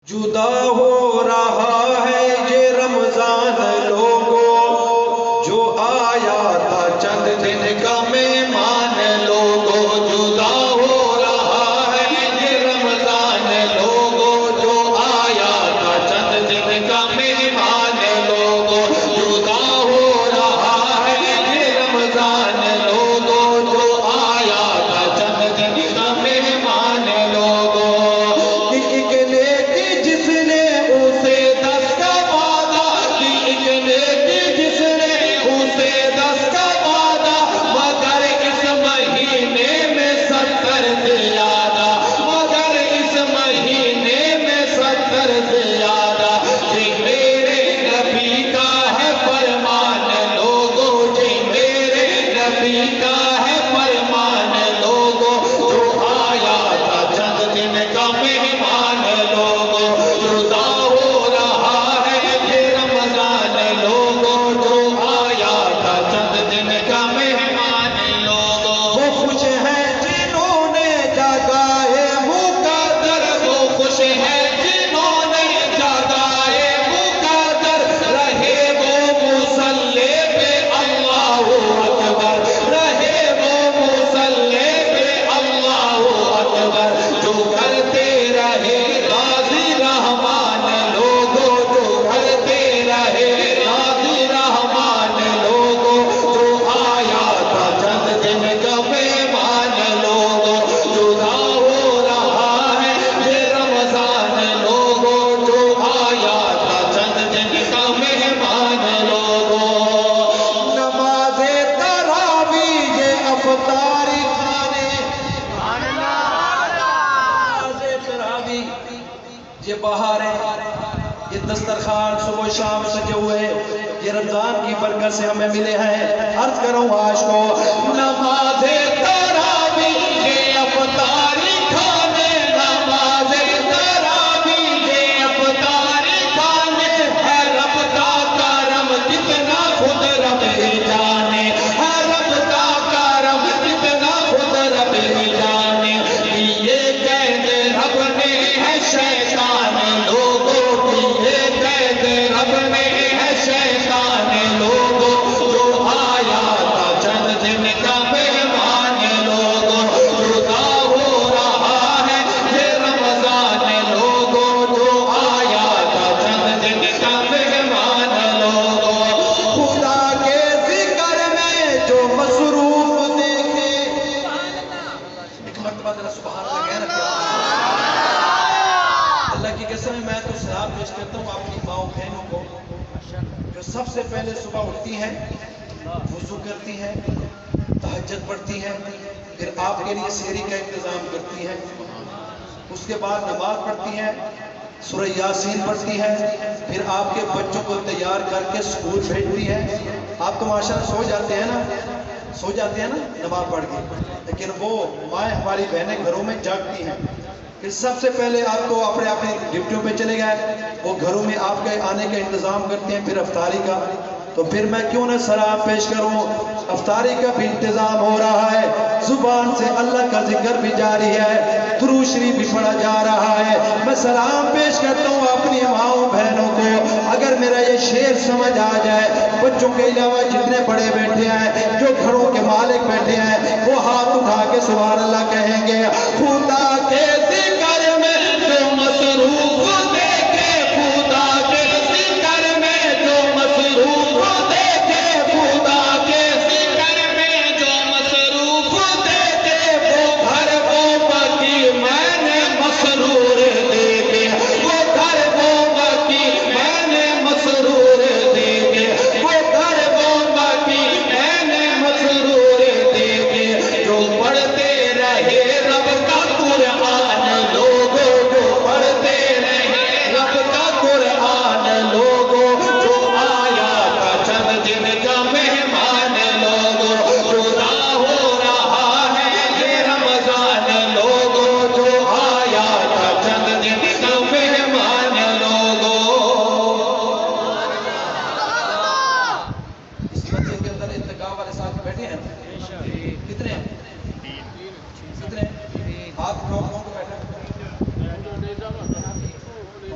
جدا ہو رہا ہے یہ رمضان لوگوں، جو آیا تھا چند دن کا مہمان لوگوں، جدا ہو رہا ہے یہ رمضان لوگوں، جو آیا تھا چند دن کا مہمان لوگوں، جدا ہو رہا ہے یہ رمضان لوگوں، جو آیا تھا چند دن کا مہمان لوگوں۔ یہ بہار ہے، یہ دسترخوان صبح و شام سجے ہوئے، یہ رمضان کی برکت سے ہمیں ملے ہیں۔ عرض کروں آج کو نماز تراویح یہ افطاری کھانے، نماز تراویح یہ افطاری کھانے، ہے رب کا کرم کتنا خود رب ہی جانے، ہے رب کا کرم کتنا خود رب ہی جانے، یہ قید رب نے ہے شیطان لوگوں کی، یہ قید رب نے ہے شیطان لوگوں، جو آیا تھا چند دن کا مہمان لوگوں، جدا ہو رہا ہے یہ رمضان لوگوں، جو آیا تھا چند دن کا مہمان لوگوں۔ خدا کے ذکر میں جو مصروف دیکھے، ایک مرتبہ ذرا سبحان اللہ کہہ رکھے، اللہ کی قسم میں تو سلام پیش کرتا ہوں اپنی ماؤں بہنوں کو جو سب سے پہلے صبح اٹھتی ہیں، وضو کرتی ہیں، تہجد پڑھتی ہیں، پھر آپ کے لیے سحری کا انتظام کرتی ہیں، اس کے بعد نماز پڑھتی ہیں، سورہ یاسین پڑھتی ہیں، پھر آپ کے بچوں کو تیار کر کے اسکول بھیجتی ہیں۔ آپ تو ماشاءاللہ سو جاتے ہیں نا، سو جاتے ہیں نا نماز پڑھ کے، لیکن وہ مائیں ہماری بہنیں گھروں میں جاگتی ہیں۔ پھر سب سے پہلے آپ کو اپنے ڈیوٹیوں پہ چلے گئے، وہ گھروں میں آپ کے آنے کا انتظام کرتے ہیں، پھر افطاری کا، تو پھر میں کیوں نہ سلام پیش کروں، افطاری کا بھی انتظام ہو رہا ہے، زبان سے اللہ کا ذکر بھی جاری ہے، درود شریف بھی پڑھا جا رہا ہے۔ میں سلام پیش کرتا ہوں اپنی ماؤں بہنوں کو، اگر میرا یہ شعر سمجھ آ جائے، بچوں کے علاوہ جتنے بڑے بیٹھے ہیں، جو گھروں کے مالک بیٹھے ہیں، وہ ہاتھ اٹھا کے سبحان اللہ کہیں گے۔ خدا کے ذکر میں جو مصروف دیکھے، خدا کے ذکر میں جو مصروف دیکھے، خدا کے ذکر میں جو مصروف دیکھے، وہ گھر وہ بقی میں نے مسرور دیکھے، وہ گھر وہ بقی میں نے مسرور دیکھے، وہ گھر وہ بقی میں نے مسرور دیکھے، جو پڑھتے رہے رب کا قرآن لو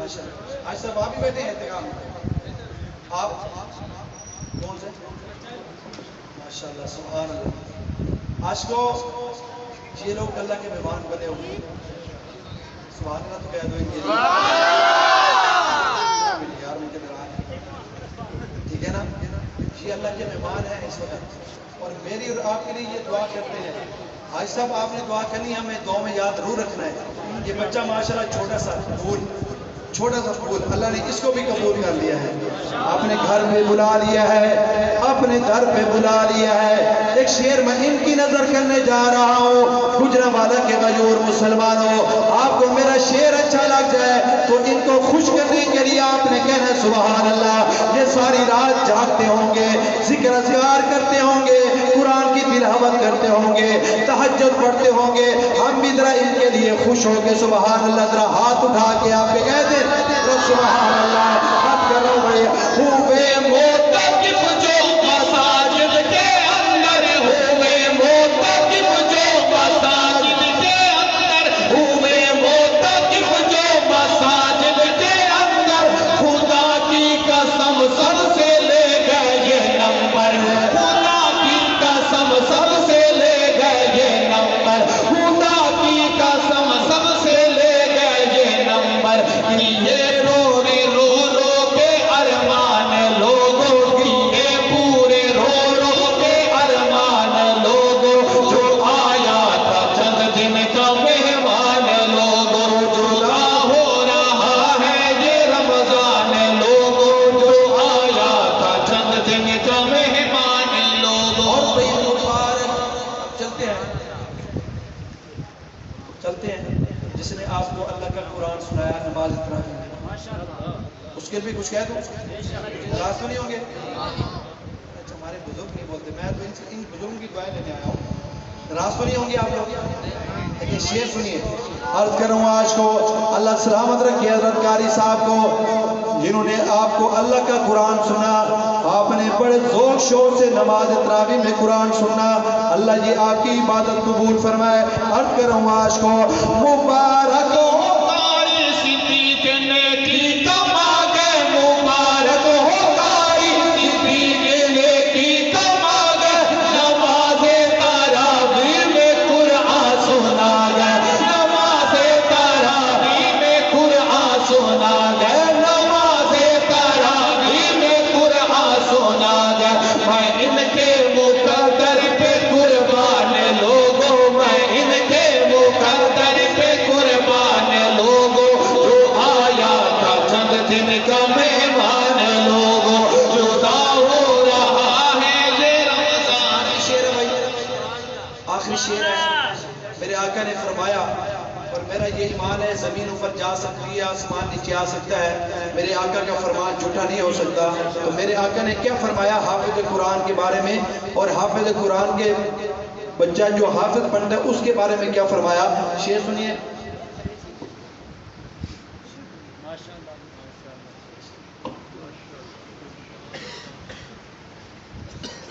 माशाअल्लाह। आज सब आप ही बैठे हैं इंतकाम आप कौन से माशाअल्लाह सुभान अल्लाह। आज को ये लोग अल्लाह के मेहमान बने हुए हैं। सुभान अल्लाह तो कह दो इनके लिए यार उनके दौरान ठीक है ना। ये अल्लाह के मेहमान हैं इस वक्त और मेरी और आपके लिए ये दुआ करते हैं। आज सब आपने दुआ करनी है, हमें दुआ में याद जरूर रखना है। ये बच्चा माशाल्लाह छोटा सा फूल अल्लाह ने इसको भी कबूल कर लिया है, अपने घर में बुला लिया है, अपने दर पे बुला लिया है। एक शेर मैं इनकी नजर करने जा रहा हूँ। गुजरांवाला के गयूर मुसलमानों, आपको मेरा शेर अच्छा लग जाए तो इनको खुश करने के लिए आपने कहना सुभान अल्लाह। ये सारी रात जागते होंगे, जिक्र अज़कार करते होंगे, कुरान की तिलावत करते होंगे, तहज्जुद पढ़ते होंगे। हम भी जरा इनके लिए खुश होंगे सुभान अल्लाह। जरा हाथ उठा के आपके कहते सुभान अल्लाह। बात कर रहा हूँ भाई हुए मोतकिफ जो मसाजिद के अंदर, हुए मोतकिफ जो मसाजिद के अंदर, हुए मोतकिफ जो मसाजिद के अंदर, खुदा की कसम सबसे ले गए ये नंबर, खुदा की कसम सबसे ले गए ये नंबर, खुदा की कसम सबसे ले गए ये नंबर। ये जिसने आपको अल्लाह का कुरान सुनाया, नमाज पढ़ाई, उसके भी कुछ कह दूं? नाराज तो नहीं होंगे? अच्छा हमारे बुजुर्ग नहीं बोलते, मैं तो इन बुजुर्गों की दुआएं लेने आया हूँ। नाराज तो नहीं होंगे आप लोग? लेकिन शेर सुनिए, अर्ज करूँ आज को अल्लाह सलामत रखे हज़रत कारी साहब को, जिन्होंने आपको अल्लाह का कुरान सुना। आपने बड़े जोर शोर से नमाज तरावी में कुरान सुनना। अल्लाह ये आपकी इबादत कबूल फरमाए। अर्ज करूँ आज को मुबारक हो कारी सिद्दीक़ नेकी कमा गए, मुबारक हो कारी सिद्दीक़ नेकी कमा गए, नमाज़े तरावी में कुरान सुना गए, नमाज़े तरावी में कुरान सुना गए, नमाज़े तरावी में कुरान सुना गए। मैं इनके मुक़द्दर पे कुर्बान लोगों, मैं इनके मुक़द्दर पे कुर्बान लोगों, जो आया था चंद दिन का मेहमान लोगों, जुदा हो रहा है ये रमज़ान। शेर है भाई, आखिरी शेर है। मेरे आका ने फरमाया और मेरा ये ईमान है, ज़मीन ऊपर जा सकती है, आसमान नीचे आ सकता है, मेरे आका का फरमान झूठा नहीं हो सकता। तो मेरे आका ने क्या फरमाया हाफिज़ कुरान के बारे में, और हाफिज़ कुरान के बच्चा जो हाफिज़ पढ़ता है उसके बारे में क्या फरमाया, शेर सुनिए।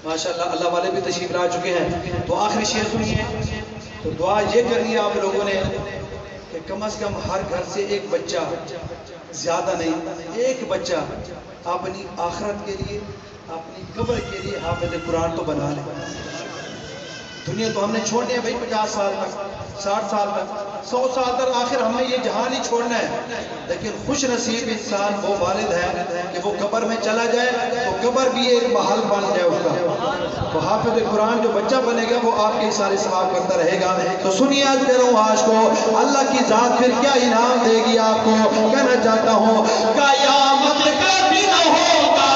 माशाअल्लाह अल्लाह वाले भी तशरीफ ला चुके हैं। तो आखिरी शेर सुनिए। तो दुआ ये करनी है आप लोगों ने कि कम से कम हर घर से एक बच्चा, ज्यादा नहीं, एक बच्चा अपनी आखिरत के लिए, अपनी कब्र के लिए हाफिज़ कुरान तो बना ले। दुनिया तो हमने छोड़नी है भाई 50 साल तक, 60 साल तक, 100 साल तक, आखिर हमें ये जहान ही छोड़ना है। लेकिन खुश नसीब इंसान वो वालिद है कि वो कब्र में चला जाए तो कब्र भी एक महल बन जाए उसका। तो हाफिज़ कुरान जो बच्चा बनेगा वो आपके सारे सवाब करता रहेगा। तो सुनिए आज करूँ आज को अल्लाह की जात फिर क्या इनाम देगी आपको। कहना चाहता हूँ कयामत का दिन होगा